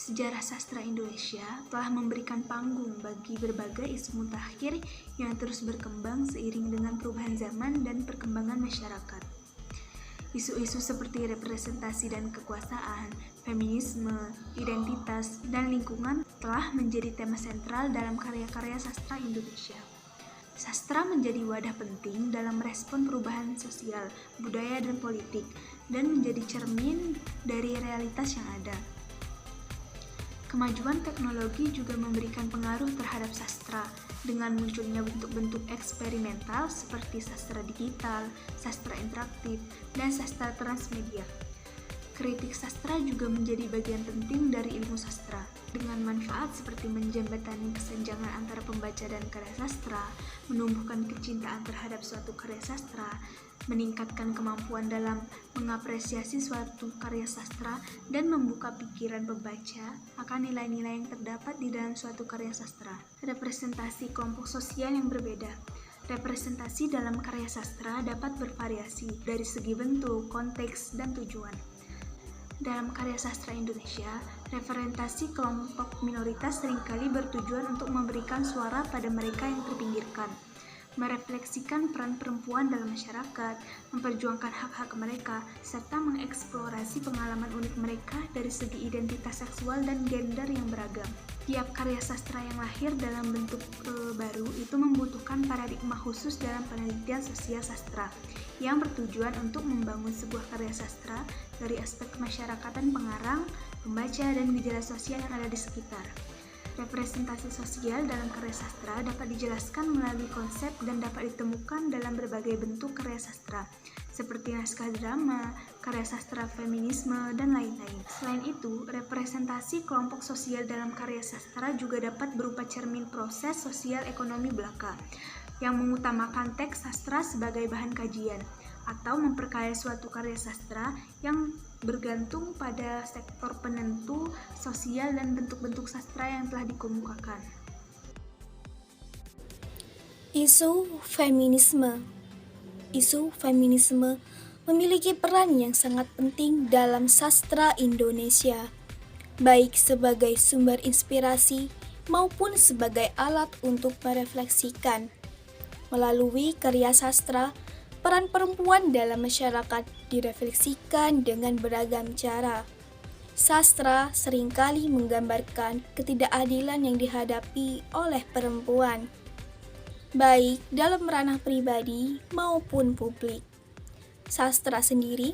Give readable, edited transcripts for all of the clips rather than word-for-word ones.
Sejarah sastra Indonesia telah memberikan panggung bagi berbagai isu mutakhir yang terus berkembang seiring dengan perubahan zaman dan perkembangan masyarakat. Isu-isu seperti representasi dan kekuasaan, feminisme, identitas, dan lingkungan telah menjadi tema sentral dalam karya-karya sastra Indonesia. Sastra menjadi wadah penting dalam merespon perubahan sosial, budaya, dan politik, dan menjadi cermin dari realitas yang ada. Kemajuan teknologi juga memberikan pengaruh terhadap sastra dengan munculnya bentuk-bentuk eksperimental seperti sastra digital, sastra interaktif, dan sastra transmedia. Kritik sastra juga menjadi bagian penting dari ilmu sastra, dengan manfaat seperti menjembatani kesenjangan antara pembaca dan karya sastra, menumbuhkan kecintaan terhadap suatu karya sastra, meningkatkan kemampuan dalam mengapresiasi suatu karya sastra, dan membuka pikiran pembaca akan nilai-nilai yang terdapat di dalam suatu karya sastra. Representasi kelompok sosial yang berbeda. Representasi dalam karya sastra dapat bervariasi dari segi bentuk, konteks, dan tujuan. Dalam karya sastra Indonesia, representasi kelompok minoritas seringkali bertujuan untuk memberikan suara pada mereka yang terpinggirkan, merefleksikan peran perempuan dalam masyarakat, memperjuangkan hak-hak mereka, serta mengeksplorasi pengalaman unik mereka dari segi identitas seksual dan gender yang beragam. Tiap karya sastra yang lahir dalam bentuk baru itu membutuhkan paradigma khusus dalam penelitian sosial sastra yang bertujuan untuk membangun sebuah karya sastra dari aspek kemasyarakatan pengarang, pembaca, dan gejala sosial yang ada di sekitar. Representasi sosial dalam karya sastra dapat dijelaskan melalui konsep dan dapat ditemukan dalam berbagai bentuk karya sastra, seperti naskah drama, karya sastra feminisme, dan lain-lain. Selain itu, representasi kelompok sosial dalam karya sastra juga dapat berupa cermin proses sosial ekonomi belaka, yang mengutamakan teks sastra sebagai bahan kajian, atau memperkaya suatu karya sastra yang bergantung pada sektor penentu sosial dan bentuk-bentuk sastra yang telah dikemukakan. Isu feminisme memiliki peran yang sangat penting dalam sastra Indonesia, baik sebagai sumber inspirasi maupun sebagai alat untuk merefleksikan. Melalui karya sastra, peran perempuan dalam masyarakat direfleksikan dengan beragam cara. Sastra seringkali menggambarkan ketidakadilan yang dihadapi oleh perempuan, baik dalam ranah pribadi maupun publik. Sastra sendiri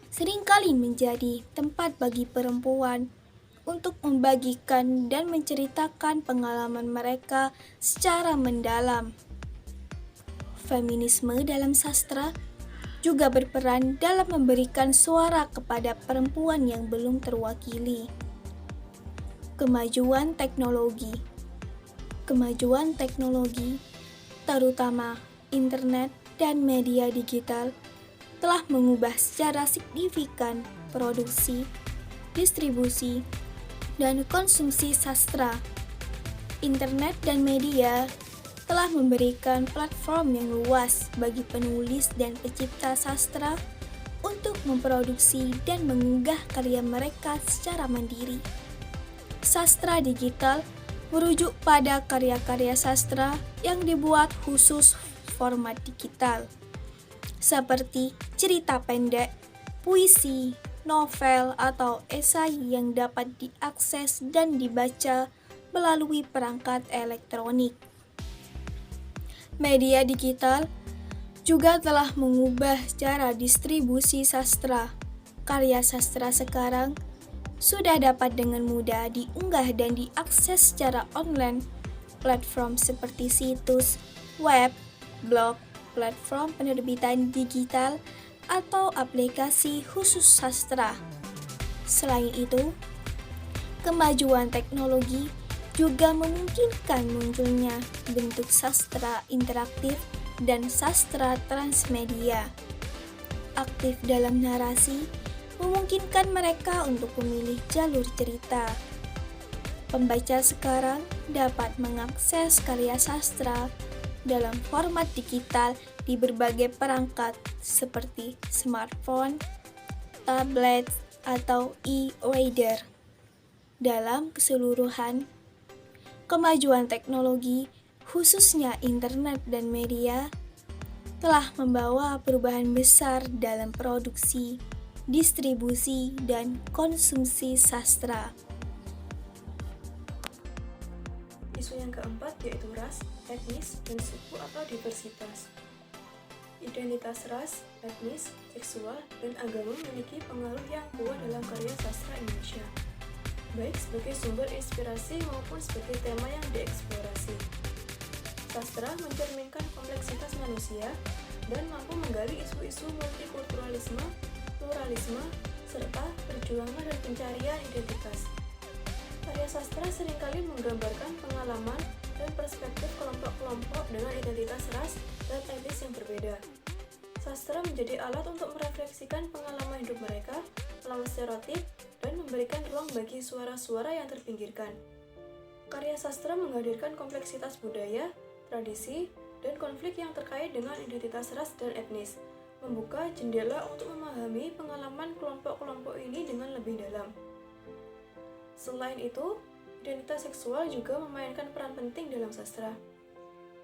seringkali menjadi tempat bagi perempuan untuk membagikan dan menceritakan pengalaman mereka secara mendalam. Feminisme dalam sastra juga berperan dalam memberikan suara kepada perempuan yang belum terwakili. Kemajuan teknologi, terutama internet dan media digital, telah mengubah secara signifikan produksi, distribusi, dan konsumsi sastra. Internet dan media telah memberikan platform yang luas bagi penulis dan pencipta sastra untuk memproduksi dan mengunggah karya mereka secara mandiri. Sastra digital merujuk pada karya-karya sastra yang dibuat khusus format digital, seperti cerita pendek, puisi, novel, atau esai yang dapat diakses dan dibaca melalui perangkat elektronik. Media digital juga telah mengubah cara distribusi sastra. Karya sastra sekarang sudah dapat dengan mudah diunggah dan diakses secara online. Platform seperti situs web, blog, platform penerbitan digital, atau aplikasi khusus sastra. Selain itu, kemajuan teknologi juga memungkinkan munculnya bentuk sastra interaktif dan sastra transmedia. Aktif dalam narasi memungkinkan mereka untuk memilih jalur cerita. Pembaca sekarang dapat mengakses karya sastra dalam format digital di berbagai perangkat seperti smartphone, tablet, atau e-reader. Dalam keseluruhan, kemajuan teknologi, khususnya internet dan media, telah membawa perubahan besar dalam produksi, distribusi, dan konsumsi sastra. Isu yang keempat yaitu ras, etnis, dan suku atau diversitas. Identitas ras, etnis, seksual, dan agama memiliki pengaruh yang kuat dalam karya sastra Indonesia, baik sebagai sumber inspirasi maupun sebagai tema yang dieksplorasi. Sastra mencerminkan kompleksitas manusia dan mampu menggali isu-isu multikulturalisme, pluralisme, serta perjuangan dan pencarian identitas. Karya sastra seringkali menggambarkan pengalaman dan perspektif kelompok-kelompok dengan identitas ras dan etnis yang berbeda. Sastra menjadi alat untuk merefleksikan pengalaman hidup mereka, melawan stereotip, dan memberikan ruang bagi suara-suara yang terpinggirkan. Karya sastra menghadirkan kompleksitas budaya, tradisi, dan konflik yang terkait dengan identitas ras dan etnis, membuka jendela untuk memahami pengalaman kelompok-kelompok ini dengan lebih dalam. Selain itu, identitas seksual juga memainkan peran penting dalam sastra.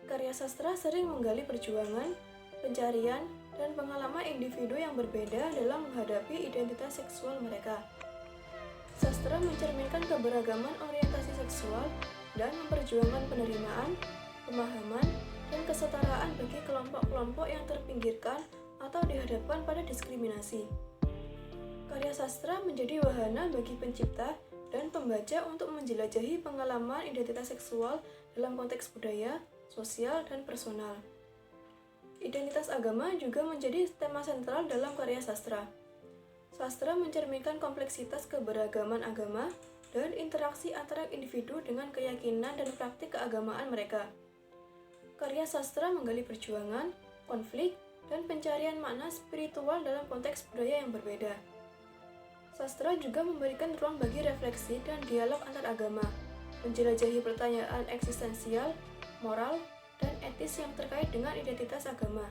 Karya sastra sering menggali perjuangan, pencarian, dan pengalaman individu yang berbeda dalam menghadapi identitas seksual mereka. Sastra mencerminkan keberagaman orientasi seksual dan memperjuangkan penerimaan, pemahaman, dan kesetaraan bagi kelompok-kelompok yang terpinggirkan atau dihadapkan pada diskriminasi. Karya sastra menjadi wahana bagi pencipta dan pembaca untuk menjelajahi pengalaman identitas seksual dalam konteks budaya, sosial, dan personal. Identitas agama juga menjadi tema sentral dalam karya sastra. Sastra mencerminkan kompleksitas keberagaman agama dan interaksi antara individu dengan keyakinan dan praktik keagamaan mereka. Karya sastra menggali perjuangan, konflik, dan pencarian makna spiritual dalam konteks budaya yang berbeda. Sastra juga memberikan ruang bagi refleksi dan dialog antar agama, menjelajahi pertanyaan eksistensial, moral, dan etis yang terkait dengan identitas agama.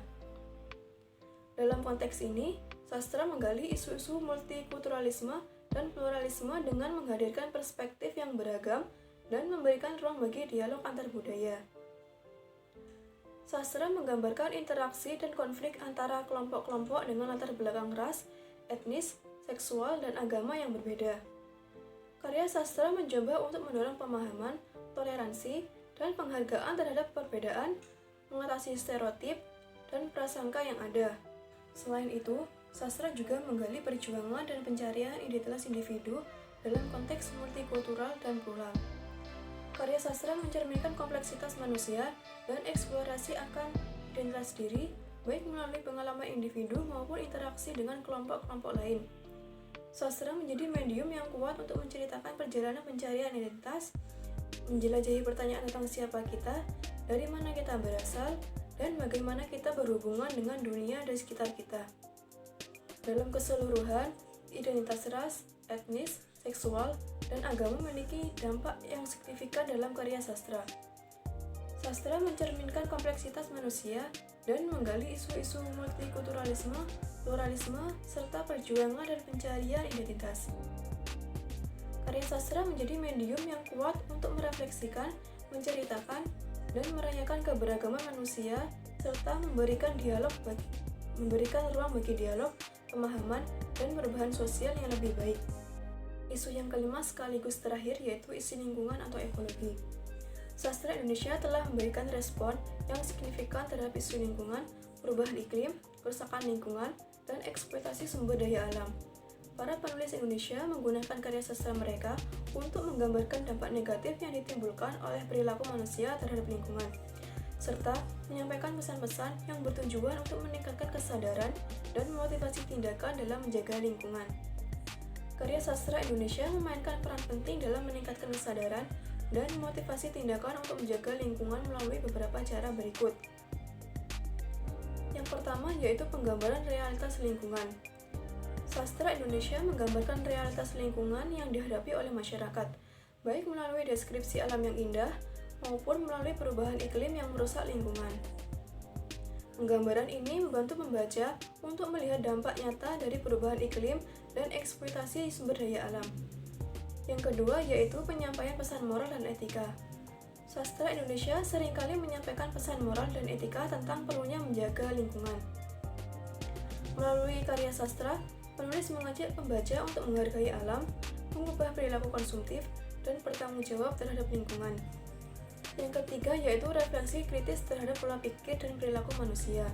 Dalam konteks ini, sastra menggali isu-isu multikulturalisme dan pluralisme dengan menghadirkan perspektif yang beragam dan memberikan ruang bagi dialog antar budaya. Sastra menggambarkan interaksi dan konflik antara kelompok-kelompok dengan latar belakang ras, etnis, seksual, dan agama yang berbeda. Karya sastra mencoba untuk mendorong pemahaman, toleransi, dan penghargaan terhadap perbedaan, mengatasi stereotip, dan prasangka yang ada. Selain itu, sastra juga menggali perjuangan dan pencarian identitas individu dalam konteks multikultural dan plural. Karya sastra mencerminkan kompleksitas manusia dan eksplorasi akan identitas diri, baik melalui pengalaman individu maupun interaksi dengan kelompok-kelompok lain. Sastra menjadi medium yang kuat untuk menceritakan perjalanan pencarian identitas, menjelajahi pertanyaan tentang siapa kita, dari mana kita berasal, dan bagaimana kita berhubungan dengan dunia di sekitar kita. Dalam keseluruhan, identitas ras, etnis, seksual, dan agama memiliki dampak yang signifikan dalam karya sastra. Sastra mencerminkan kompleksitas manusia dan menggali isu-isu multikulturalisme, pluralisme, serta perjuangan dan pencarian identitas. Karya sastra menjadi medium yang kuat untuk merefleksikan, menceritakan, dan merayakan keberagaman manusia, serta memberikan ruang bagi dialog, pemahaman, dan perubahan sosial yang lebih baik. Isu yang kelima sekaligus terakhir yaitu isu lingkungan atau ekologi. Sastra Indonesia telah memberikan respon yang signifikan terhadap isu lingkungan, perubahan iklim, kerusakan lingkungan, dan eksploitasi sumber daya alam. Para penulis Indonesia menggunakan karya sastra mereka untuk menggambarkan dampak negatif yang ditimbulkan oleh perilaku manusia terhadap lingkungan, serta menyampaikan pesan-pesan yang bertujuan untuk meningkatkan kesadaran dan memotivasi tindakan dalam menjaga lingkungan. Karya sastra Indonesia memainkan peran penting dalam meningkatkan kesadaran dan memotivasi tindakan untuk menjaga lingkungan melalui beberapa cara berikut. Yang pertama yaitu penggambaran realitas lingkungan. Sastra Indonesia menggambarkan realitas lingkungan yang dihadapi oleh masyarakat, baik melalui deskripsi alam yang indah maupun melalui perubahan iklim yang merusak lingkungan. Penggambaran ini membantu membaca untuk melihat dampak nyata dari perubahan iklim dan eksploitasi sumber daya alam. Yang kedua yaitu penyampaian pesan moral dan etika. Sastra Indonesia seringkali menyampaikan pesan moral dan etika tentang perlunya menjaga lingkungan. Melalui karya sastra, penulis mengajak pembaca untuk menghargai alam, mengubah perilaku konsumtif, dan bertanggung jawab terhadap lingkungan. Yang ketiga yaitu refleksi kritis terhadap pola pikir dan perilaku manusia.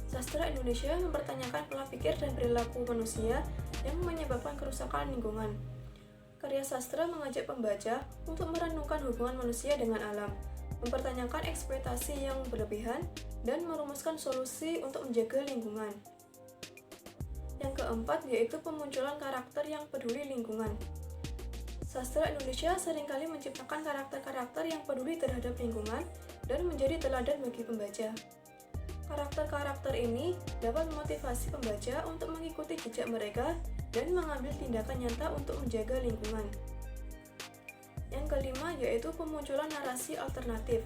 Sastra Indonesia mempertanyakan pola pikir dan perilaku manusia yang menyebabkan kerusakan lingkungan. Karya sastra mengajak pembaca untuk merenungkan hubungan manusia dengan alam, mempertanyakan eksploitasi yang berlebihan, dan merumuskan solusi untuk menjaga lingkungan. Yang keempat yaitu pemunculan karakter yang peduli lingkungan. Sastra Indonesia seringkali menciptakan karakter-karakter yang peduli terhadap lingkungan dan menjadi teladan bagi pembaca. Karakter-karakter ini dapat memotivasi pembaca untuk mengikuti jejak mereka dan mengambil tindakan nyata untuk menjaga lingkungan. Yang kelima yaitu pemunculan narasi alternatif.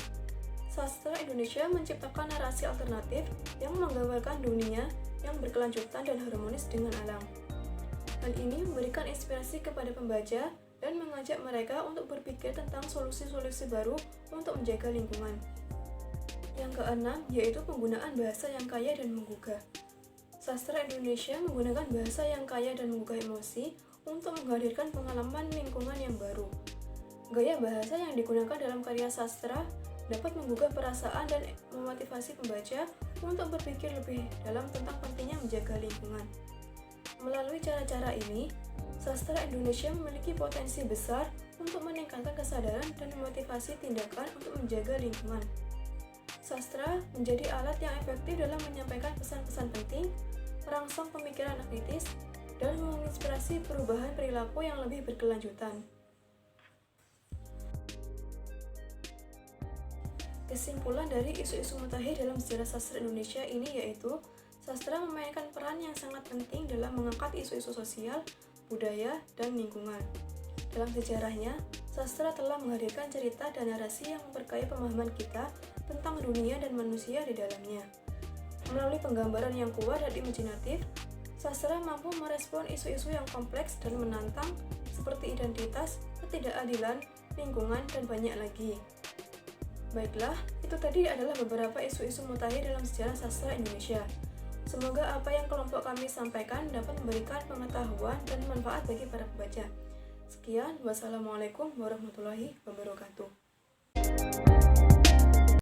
Sastra Indonesia menciptakan narasi alternatif yang menggambarkan dunia yang berkelanjutan dan harmonis dengan alam. Hal ini memberikan inspirasi kepada pembaca dan mengajak mereka untuk berpikir tentang solusi-solusi baru untuk menjaga lingkungan. Yang keenam yaitu penggunaan bahasa yang kaya dan menggugah. Sastra Indonesia menggunakan bahasa yang kaya dan menggugah emosi untuk menghadirkan pengalaman lingkungan yang baru. Gaya bahasa yang digunakan dalam karya sastra dapat menggugah perasaan dan memotivasi pembaca untuk berpikir lebih dalam tentang pentingnya menjaga lingkungan. Melalui cara-cara ini, sastra Indonesia memiliki potensi besar untuk meningkatkan kesadaran dan memotivasi tindakan untuk menjaga lingkungan. Sastra menjadi alat yang efektif dalam menyampaikan pesan-pesan penting, merangsang pemikiran kritis, dan menginspirasi perubahan perilaku yang lebih berkelanjutan. Kesimpulan dari isu-isu mutakhir dalam sejarah sastra Indonesia ini yaitu sastra memainkan peran yang sangat penting dalam mengangkat isu-isu sosial, budaya, dan lingkungan. Dalam sejarahnya, sastra telah menghadirkan cerita dan narasi yang memperkaya pemahaman kita tentang dunia dan manusia di dalamnya. Melalui penggambaran yang kuat dan imajinatif, sastra mampu merespon isu-isu yang kompleks dan menantang seperti identitas, ketidakadilan, lingkungan, dan banyak lagi. Baiklah, itu tadi adalah beberapa isu-isu mutakhir dalam sejarah sastra Indonesia. Semoga apa yang kelompok kami sampaikan dapat memberikan pengetahuan dan manfaat bagi para pembaca. Sekian, wassalamualaikum warahmatullahi wabarakatuh.